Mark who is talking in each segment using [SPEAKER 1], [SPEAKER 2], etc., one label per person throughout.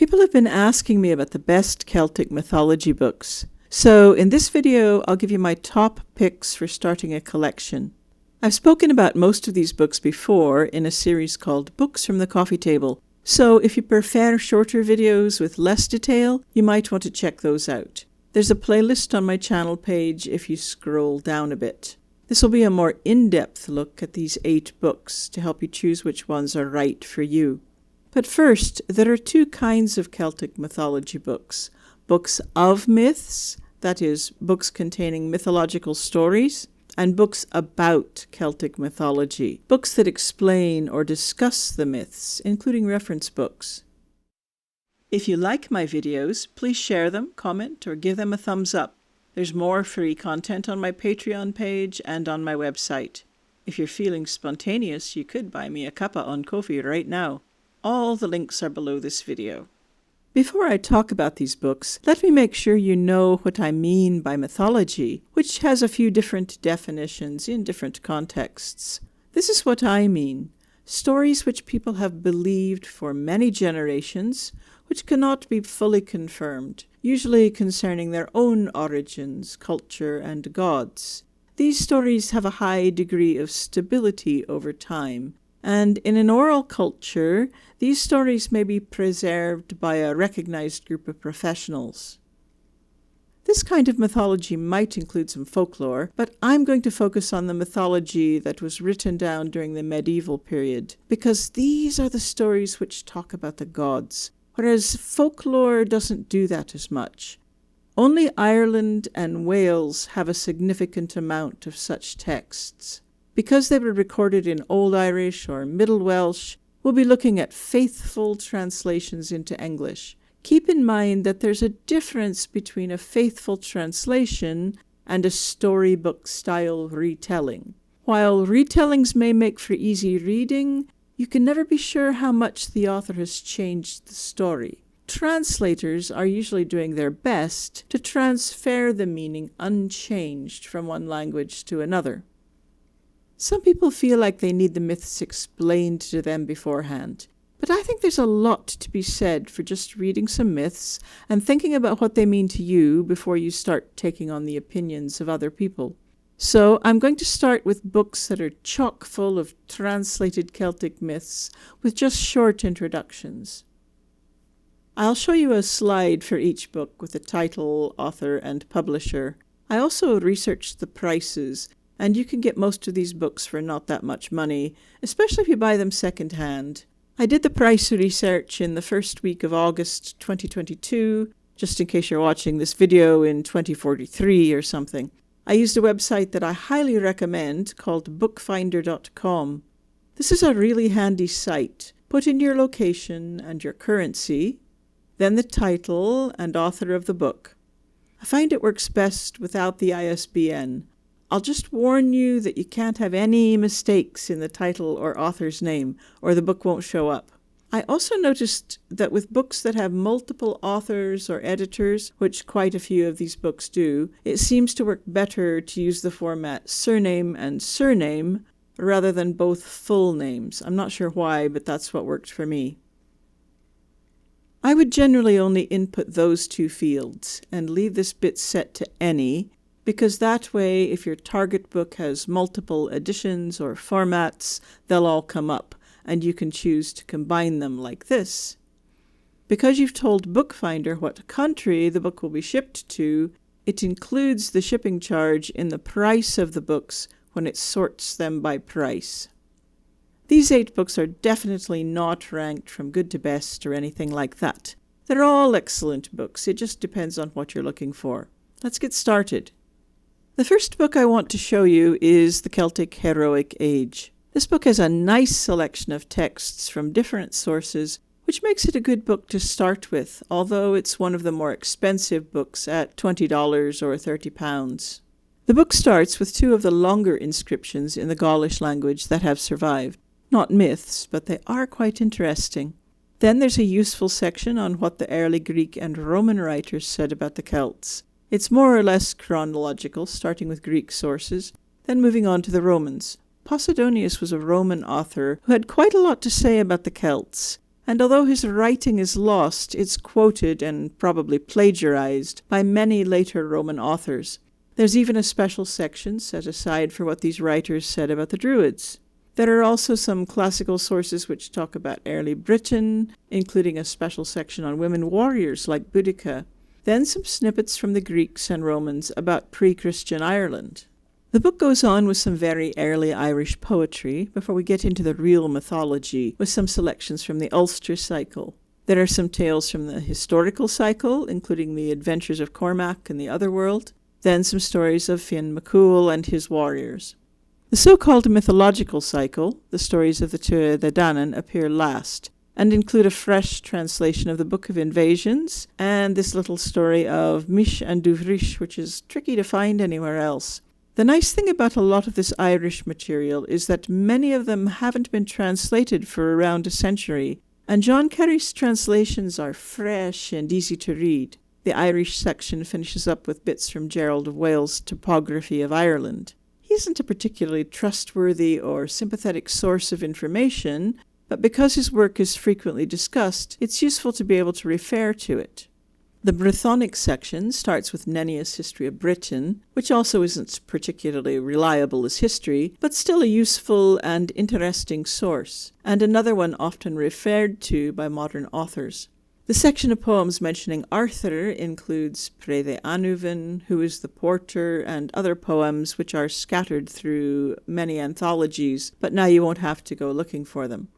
[SPEAKER 1] People have been asking me about the best Celtic mythology books. So in this video, I'll give you my top picks for starting a collection. I've spoken about most of these books before in a series called Books from the Coffee Table. So if you prefer shorter videos with less detail, you might want to check those out. There's a playlist on my channel page if you scroll down a bit. This will be a more in-depth look at these 8 books to help you choose which ones are right for you. But first, there are 2 kinds of Celtic mythology books. Books of myths, that is, books containing mythological stories, and books about Celtic mythology, books that explain or discuss the myths, including reference books. If you like my videos, please share them, comment, or give them a thumbs up. There's more free content on my Patreon page and on my website. If you're feeling spontaneous, you could buy me a cuppa on Ko-fi right now. All the links are below this video. Before I talk about these books, let me make sure you know what I mean by mythology, which has a few different definitions in different contexts. This is what I mean: stories which people have believed for many generations, which cannot be fully confirmed, usually concerning their own origins, culture, and gods. These stories have a high degree of stability over time, and in an oral culture, these stories may be preserved by a recognized group of professionals. This kind of mythology might include some folklore, but I'm going to focus on the mythology that was written down during the medieval period, because these are the stories which talk about the gods, whereas folklore doesn't do that as much. Only Ireland and Wales have a significant amount of such texts. Because they were recorded in Old Irish or Middle Welsh, we'll be looking at faithful translations into English. Keep in mind that there's a difference between a faithful translation and a storybook-style retelling. While retellings may make for easy reading, you can never be sure how much the author has changed the story. Translators are usually doing their best to transfer the meaning unchanged from one language to another. Some people feel like they need the myths explained to them beforehand, but I think there's a lot to be said for just reading some myths and thinking about what they mean to you before you start taking on the opinions of other people. So I'm going to start with books that are chock full of translated Celtic myths with just short introductions. I'll show you a slide for each book with the title, author, and publisher. I also researched the prices, and you can get most of these books for not that much money, especially if you buy them second-hand. I did the price research in the first week of August 2022, just in case you're watching this video in 2043 or something. I used a website that I highly recommend called bookfinder.com. This is a really handy site. Put in your location and your currency, then the title and author of the book. I find it works best without the ISBN. I'll just warn you that you can't have any mistakes in the title or author's name, or the book won't show up. I also noticed that with books that have multiple authors or editors, which quite a few of these books do, it seems to work better to use the format surname and surname rather than both full names. I'm not sure why, but that's what worked for me. I would generally only input those 2 fields and leave this bit set to any, because that way, if your target book has multiple editions or formats, they'll all come up, and you can choose to combine them like this. Because you've told Bookfinder what country the book will be shipped to, it includes the shipping charge in the price of the books when it sorts them by price. These 8 books are definitely not ranked from good to best or anything like that. They're all excellent books, it just depends on what you're looking for. Let's get started. The first book I want to show you is the Celtic Heroic Age. This book has a nice selection of texts from different sources, which makes it a good book to start with, although it's one of the more expensive books at $20 or £30. The book starts with 2 of the longer inscriptions in the Gaulish language that have survived. Not myths, but they are quite interesting. Then there's a useful section on what the early Greek and Roman writers said about the Celts. It's more or less chronological, starting with Greek sources, then moving on to the Romans. Posidonius was a Roman author who had quite a lot to say about the Celts, and although his writing is lost, it's quoted and probably plagiarized by many later Roman authors. There's even a special section set aside for what these writers said about the Druids. There are also some classical sources which talk about early Britain, including a special section on women warriors like Boudica. Then some snippets from the Greeks and Romans about pre-Christian Ireland. The book goes on with some very early Irish poetry before we get into the real mythology with some selections from the Ulster cycle. There are some tales from the historical cycle, including the adventures of Cormac and the Otherworld, then some stories of Fionn MacCool and his warriors. The so-called mythological cycle, the stories of the Trioedd, appear last, and include a fresh translation of the Book of Invasions and this little story of Mish and Duvrish, which is tricky to find anywhere else. The nice thing about a lot of this Irish material is that many of them haven't been translated for around a century, and John Kerry's translations are fresh and easy to read. The Irish section finishes up with bits from Gerald of Wales' Topography of Ireland. He isn't a particularly trustworthy or sympathetic source of information, but because his work is frequently discussed, it's useful to be able to refer to it. The Brythonic section starts with Nennius' History of Britain, which also isn't particularly reliable as history, but still a useful and interesting source, and another one often referred to by modern authors. The section of poems mentioning Arthur includes Prydein, who is the porter, and other poems which are scattered through many anthologies, but now you won't have to go looking for them.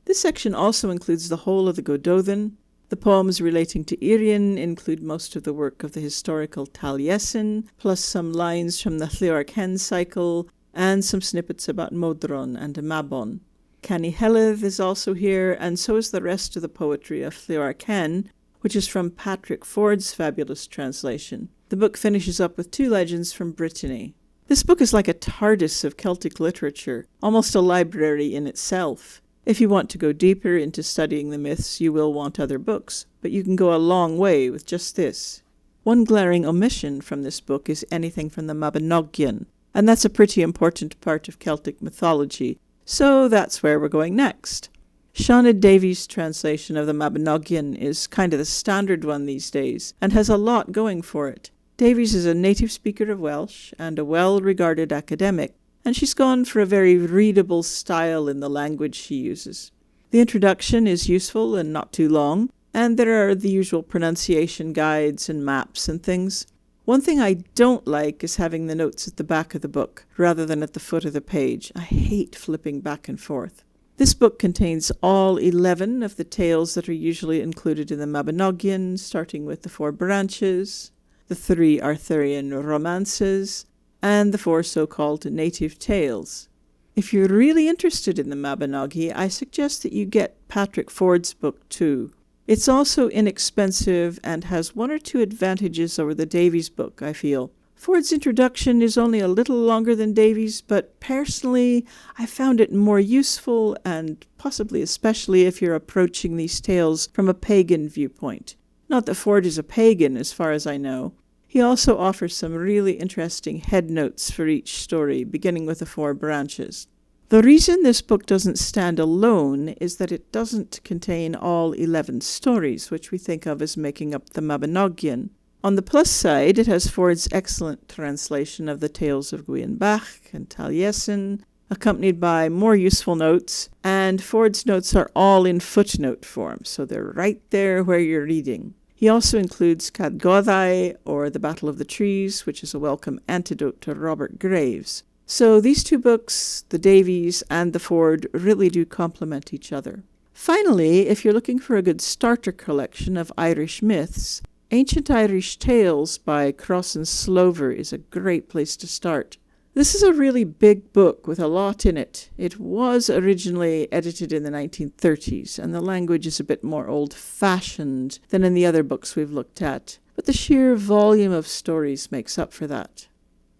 [SPEAKER 1] This section also includes the whole of the Gododin. The poems relating to Irian include most of the work of the historical Taliesin, plus some lines from the Llywelyn cycle, and some snippets about Modron and Mabon. Cani Heledd is also here, and so is the rest of the poetry of Llywelyn, which is from Patrick Ford's fabulous translation. The book finishes up with 2 legends from Brittany. This book is like a TARDIS of Celtic literature, almost a library in itself. If you want to go deeper into studying the myths, you will want other books, but you can go a long way with just this. One glaring omission from this book is anything from the Mabinogion, and that's a pretty important part of Celtic mythology, so that's where we're going next. Sioned Davies' translation of the Mabinogion is kind of the standard one these days, and has a lot going for it. Davies is a native speaker of Welsh and a well-regarded academic, and she's gone for a very readable style in the language she uses. The introduction is useful and not too long, and there are the usual pronunciation guides and maps and things. One thing I don't like is having the notes at the back of the book, rather than at the foot of the page. I hate flipping back and forth. This book contains all 11 of the tales that are usually included in the Mabinogion, starting with the 4 branches, the 3 Arthurian romances, and the 4 so-called native tales. If you're really interested in the Mabinogi, I suggest that you get Patrick Ford's book too. It's also inexpensive and has 1 or 2 advantages over the Davies book, I feel. Ford's introduction is only a little longer than Davies, but personally, I found it more useful, and possibly especially if you're approaching these tales from a pagan viewpoint. Not that Ford is a pagan, as far as I know. He also offers some really interesting headnotes for each story, beginning with the 4 branches. The reason this book doesn't stand alone is that it doesn't contain all 11 stories, which we think of as making up the Mabinogion. On the plus side, it has Ford's excellent translation of the tales of Gwynbach and Taliesin, accompanied by more useful notes, and Ford's notes are all in footnote form, so they're right there where you're reading. He also includes Cadgodai, or The Battle of the Trees, which is a welcome antidote to Robert Graves. So these 2 books, the Davies and the Ford, really do complement each other. Finally, if you're looking for a good starter collection of Irish myths, Ancient Irish Tales by Cross and Slover is a great place to start. This is a really big book with a lot in it. It was originally edited in the 1930s, and the language is a bit more old-fashioned than in the other books we've looked at, but the sheer volume of stories makes up for that.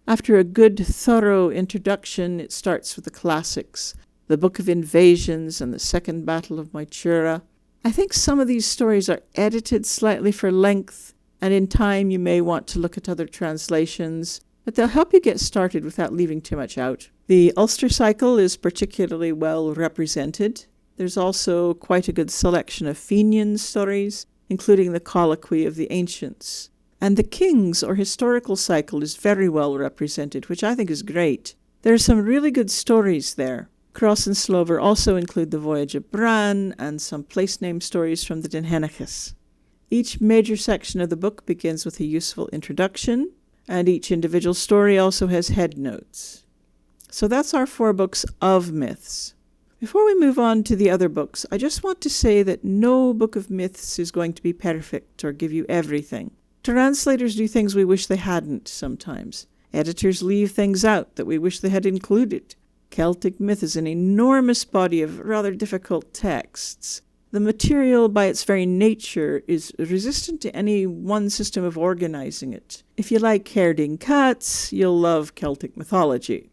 [SPEAKER 1] After a good, thorough introduction, it starts with the classics, the Book of Invasions and the Second Battle of Mytura. I think some of these stories are edited slightly for length, and in time you may want to look at other translations, but they'll help you get started without leaving too much out. The Ulster cycle is particularly well represented. There's also quite a good selection of Fenian stories, including the colloquy of the ancients. And the kings or historical cycle is very well represented, which I think is great. There are some really good stories there. Cross and Slover also include the voyage of Bran and some place name stories from the Dinhenachus. Each major section of the book begins with a useful introduction, and each individual story also has headnotes. So that's our 4 books of myths. Before we move on to the other books, I just want to say that no book of myths is going to be perfect or give you everything. Translators do things we wish they hadn't sometimes. Editors leave things out that we wish they had included. Celtic myth is an enormous body of rather difficult texts. The material, by its very nature, is resistant to any one system of organizing it. If you like herding cats, you'll love Celtic mythology.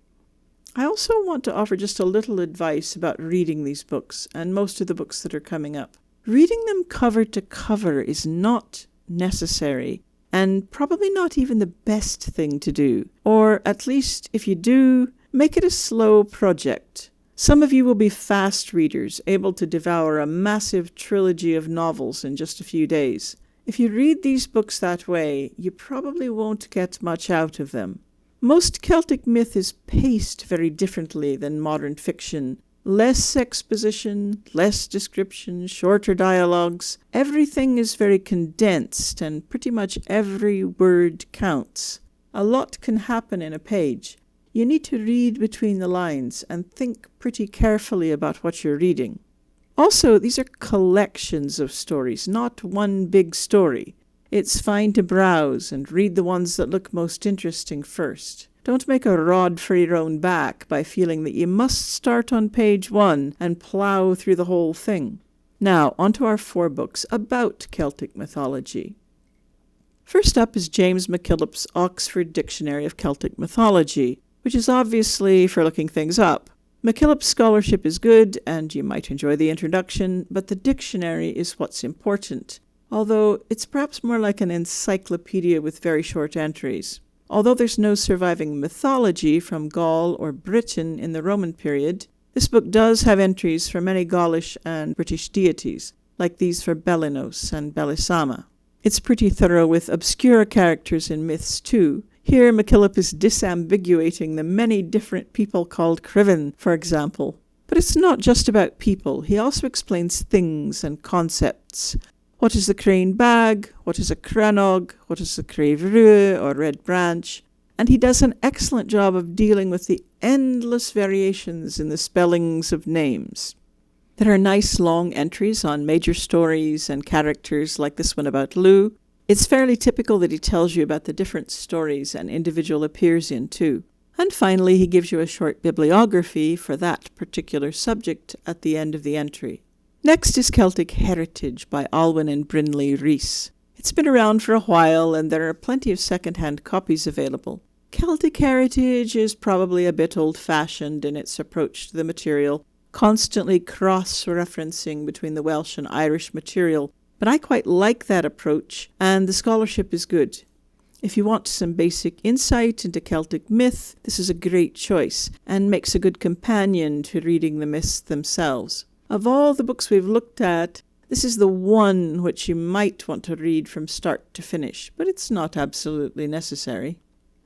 [SPEAKER 1] I also want to offer just a little advice about reading these books, and most of the books that are coming up. Reading them cover to cover is not necessary, and probably not even the best thing to do. Or at least, if you do, make it a slow project. Some of you will be fast readers, able to devour a massive trilogy of novels in just a few days. If you read these books that way, you probably won't get much out of them. Most Celtic myth is paced very differently than modern fiction. Less exposition, less description, shorter dialogues. Everything is very condensed, and pretty much every word counts. A lot can happen in a page. You need to read between the lines and think pretty carefully about what you're reading. Also, these are collections of stories, not one big story. It's fine to browse and read the ones that look most interesting first. Don't make a rod for your own back by feeling that you must start on page 1 and plow through the whole thing. Now, onto our 4 books about Celtic mythology. First up is James MacKillop's Oxford Dictionary of Celtic Mythology, which is obviously for looking things up. MacKillop's scholarship is good, and you might enjoy the introduction, but the dictionary is what's important, although it's perhaps more like an encyclopedia with very short entries. Although there's no surviving mythology from Gaul or Britain in the Roman period, this book does have entries for many Gaulish and British deities, like these for Belinos and Belisama. It's pretty thorough with obscure characters in myths too. Here, MacKillop is disambiguating the many different people called Criven, for example. But it's not just about people. He also explains things and concepts. What is the crane bag? What is a crannog? What is a crave rue or red branch? And he does an excellent job of dealing with the endless variations in the spellings of names. There are nice long entries on major stories and characters like this one about Lugh. It's fairly typical that he tells you about the different stories an individual appears in, too. And finally, he gives you a short bibliography for that particular subject at the end of the entry. Next is Celtic Heritage by Alwyn and Brynley Rees. It's been around for a while, and there are plenty of second-hand copies available. Celtic Heritage is probably a bit old-fashioned in its approach to the material, constantly cross-referencing between the Welsh and Irish material, but I quite like that approach, and the scholarship is good. If you want some basic insight into Celtic myth, this is a great choice, and makes a good companion to reading the myths themselves. Of all the books we've looked at, this is the one which you might want to read from start to finish, but it's not absolutely necessary.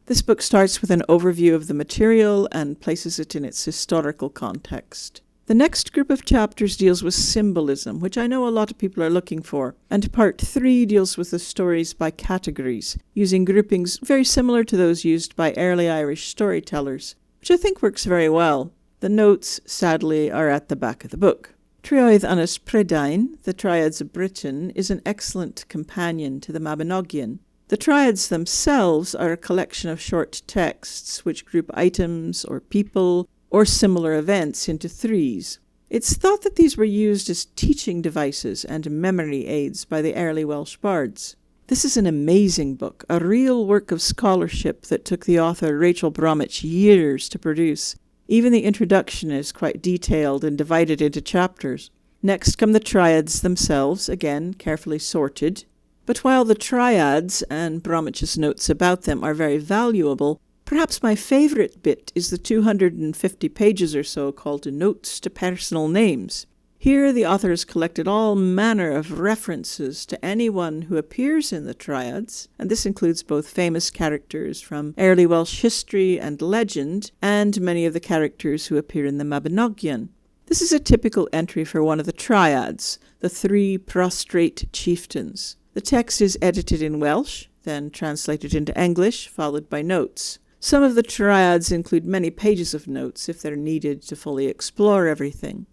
[SPEAKER 1] This book starts with an overview of the material and places it in its historical context. The next group of chapters deals with symbolism, which I know a lot of people are looking for, and part 3 deals with the stories by categories, using groupings very similar to those used by early Irish storytellers, which I think works very well. The notes, sadly, are at the back of the book. Trioedd Ynys Prydein, the Trioeds of Britain, is an excellent companion to the Mabinogion. The Trioeds themselves are a collection of short texts which group items or people or similar events into threes. It's thought that these were used as teaching devices and memory aids by the early Welsh bards. This is an amazing book, a real work of scholarship that took the author Rachel Bromwich years to produce. Even the introduction is quite detailed and divided into chapters. Next come the triads themselves, again carefully sorted. But while the triads and Bromwich's notes about them are very valuable, perhaps my favourite bit is the 250 pages or so called Notes to Personal Names. Here the author has collected all manner of references to anyone who appears in the Triads, and this includes both famous characters from early Welsh history and legend, and many of the characters who appear in the Mabinogion. This is a typical entry for one of the Triads, the three prostrate chieftains. The text is edited in Welsh, then translated into English, followed by notes. Some of the Triads include many pages of notes if they're needed to fully explore everything.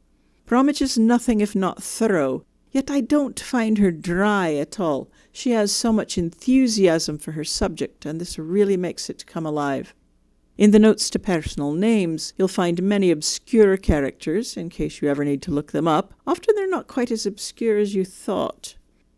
[SPEAKER 1] Bromwich is nothing if not thorough, yet I don't find her dry at all. She has so much enthusiasm for her subject, and this really makes it come alive. In the notes to personal names, you'll find many obscure characters, in case you ever need to look them up. Often they're not quite as obscure as you thought.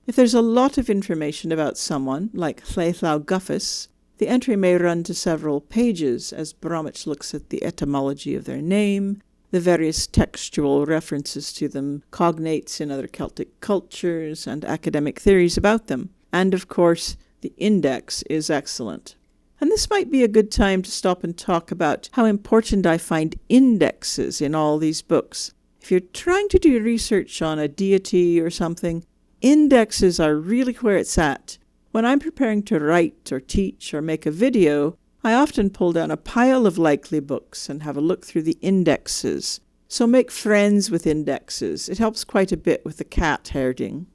[SPEAKER 1] If there's a lot of information about someone, like Llaethllaw Guffus, the entry may run to several pages as Bromwich looks at the etymology of their name, the various textual references to them, cognates in other Celtic cultures, and academic theories about them. And, of course, the index is excellent. And this might be a good time to stop and talk about how important I find indexes in all these books. If you're trying to do research on a deity or something, indexes are really where it's at. When I'm preparing to write or teach or make a video, I often pull down a pile of likely books and have a look through the indexes. So make friends with indexes. It helps quite a bit with the cat herding.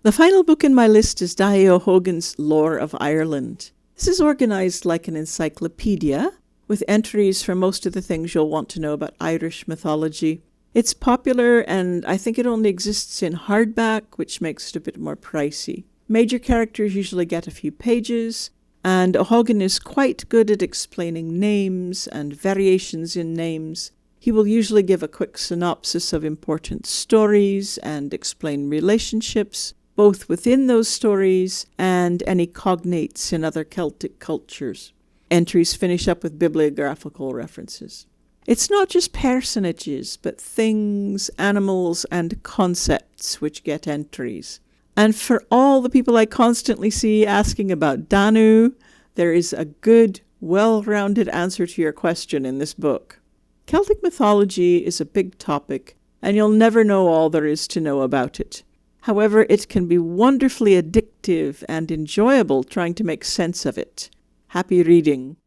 [SPEAKER 1] The final book in my list is Dahi O'Hogan's Lore of Ireland. This is organized like an encyclopedia, with entries for most of the things you'll want to know about Irish mythology. It's popular, and I think it only exists in hardback, which makes it a bit more pricey. Major characters usually get a few pages, and O'Hogan is quite good at explaining names and variations in names. He will usually give a quick synopsis of important stories and explain relationships, both within those stories and any cognates in other Celtic cultures. Entries finish up with bibliographical references. It's not just personages, but things, animals, and concepts which get entries. And for all the people I constantly see asking about Danu, there is a good, well-rounded answer to your question in this book. Celtic mythology is a big topic, and you'll never know all there is to know about it. However, it can be wonderfully addictive and enjoyable trying to make sense of it. Happy reading.